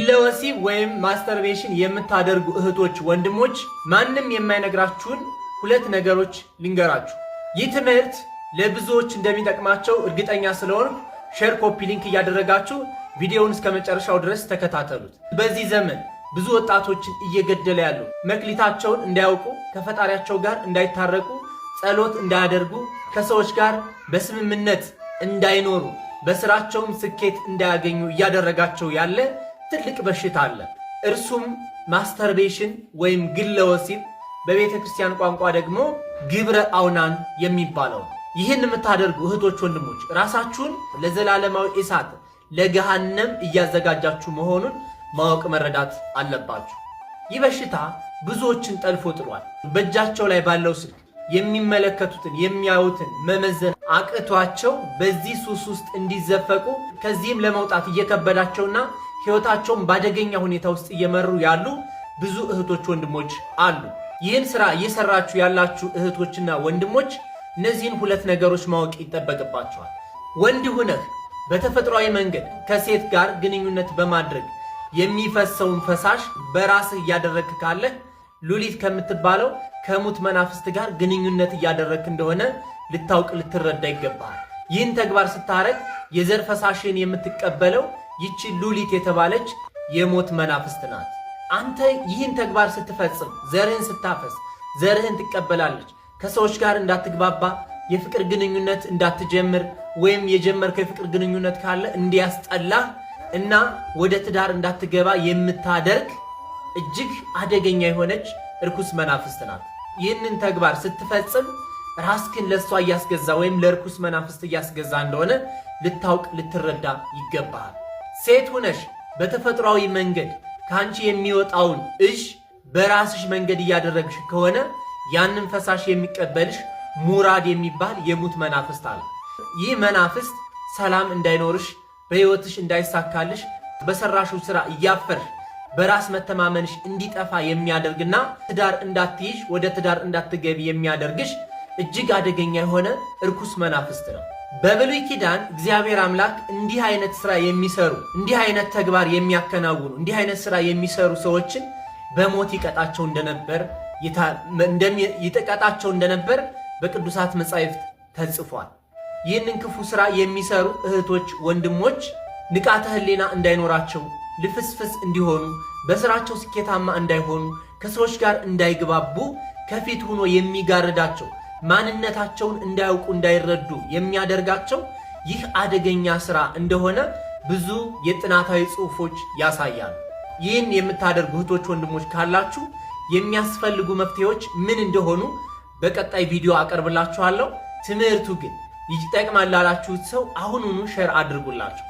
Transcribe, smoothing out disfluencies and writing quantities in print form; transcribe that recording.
ለወሲብ ወይም ማስተርቤሽን የምታደርጉ እህቶች ወንድሞች ማንም የማይነግራችሁን ሁለት ነገሮች ልንገራችሁ። ይህ ትምህርት ለብዙዎች እንደሚጠቅማቸው እርግጠኛ ስለሆንኩ ሼር ኮፒ ሊንክ እያደረጋችሁ ቪዲዮውን እስከ መጨረሻው ድረስ ተከታተሉት። በዚህ ዘመን ብዙ ወጣቶችን እየገደለ ያለው መክሊታቸውን እንዳያውቁ፣ ከፈጣሪያቸው ጋር እንዳይታረቁ፣ ጸሎት እንዳያደርጉ፣ ከሰዎች ጋር በስምምነት እንዳይኖሩ፣ በስራቸውም ስኬት እንዳያገኙ እያደረጋቸው ያለ ትልቅ በሽታ አለ። እርሱም ማስተርቤሽን ወይም ግለ ወሲብ፣ በቤተ ክርስቲያን ቋንቋ ደግሞ ግብረ አውናን የሚባለው። ይህን የምታደርጉ እህቶች ወንድሞች ራሳችሁን ለዘላለማዊ እሳት ለገሃነም እያዘጋጃችሁ መሆኑን ማወቅ መረዳት አለባችሁ። ይህ በሽታ ብዙዎችን ጠልፎ ጥሏል። በእጃቸው ላይ ባለው ስልክ የሚመለከቱትን የሚያዩትን መመዘን አቅቷቸው በዚህ ሱስ ውስጥ እንዲዘፈቁ ከዚህም ለመውጣት እየከበዳቸውና ሕይወታቸውን ባደገኛ ሁኔታ ውስጥ እየመሩ ያሉ ብዙ እህቶች ወንድሞች አሉ። ይህን ስራ እየሰራችሁ ያላችሁ እህቶችና ወንድሞች እነዚህን ሁለት ነገሮች ማወቅ ይጠበቅባቸዋል። ወንድ ሁነህ በተፈጥሯዊ መንገድ ከሴት ጋር ግንኙነት በማድረግ የሚፈሰውን ፈሳሽ በራስህ እያደረግክ ካለህ ሉሊት ከምትባለው ከሙት መናፍስት ጋር ግንኙነት እያደረግክ እንደሆነ ልታውቅ ልትረዳ ይገባል። ይህን ተግባር ስታረግ የዘር ፈሳሽን የምትቀበለው ይቺ ሉሊት የተባለች የሞት መናፍስት ናት። አንተ ይህን ተግባር ስትፈጽም ዘርህን ስታፈስ ዘርህን ትቀበላለች። ከሰዎች ጋር እንዳትግባባ፣ የፍቅር ግንኙነት እንዳትጀምር፣ ወይም የጀመርከው የፍቅር ግንኙነት ካለ እንዲያስጠላህ እና ወደ ትዳር እንዳትገባ የምታደርግ እጅግ አደገኛ የሆነች እርኩስ መናፍስት ናት። ይህንን ተግባር ስትፈጽም ራስክን ለሷ እያስገዛ ወይም ለርኩስ መናፍስት እያስገዛ እንደሆነ ልታውቅ ልትረዳ ይገባል። ሴት ሁነሽ በተፈጥሯዊ መንገድ ከአንቺ የሚወጣውን እዥ በራስሽ መንገድ እያደረግሽ ከሆነ ያንን ፈሳሽ የሚቀበልሽ ሙራድ የሚባል የሙት መናፍስት አለ። ይህ መናፍስት ሰላም እንዳይኖርሽ፣ በሕይወትሽ እንዳይሳካልሽ፣ በሰራሽው ሥራ እያፈርሽ በራስ መተማመንሽ እንዲጠፋ የሚያደርግና ትዳር እንዳትይሽ፣ ወደ ትዳር እንዳትገቢ የሚያደርግሽ እጅግ አደገኛ የሆነ እርኩስ መናፍስት ነው። በብሉይ ኪዳን እግዚአብሔር አምላክ እንዲህ አይነት ሥራ የሚሰሩ እንዲህ አይነት ተግባር የሚያከናውኑ እንዲህ አይነት ሥራ የሚሰሩ ሰዎችን በሞት ይቀጣቸው እንደነበር በቅዱሳት መጻሕፍት ተጽፏል። ይህንን ክፉ ሥራ የሚሰሩ እህቶች ወንድሞች ንቃተ ሕሊና እንዳይኖራቸው፣ ልፍስፍስ እንዲሆኑ፣ በሥራቸው ስኬታማ እንዳይሆኑ፣ ከሰዎች ጋር እንዳይግባቡ ከፊት ሆኖ የሚጋርዳቸው፣ ማንነታቸውን እንዳያውቁ እንዳይረዱ የሚያደርጋቸው ይህ አደገኛ ሥራ እንደሆነ ብዙ የጥናታዊ ጽሑፎች ያሳያሉ። ይህን የምታደርጉ እህቶች ወንድሞች ካላችሁ የሚያስፈልጉ መፍትሄዎች ምን እንደሆኑ በቀጣይ ቪዲዮ አቀርብላችኋለሁ። ትምህርቱ ግን ይጠቅማል ላላችሁት ሰው አሁኑኑ ሼር አድርጉላችሁ።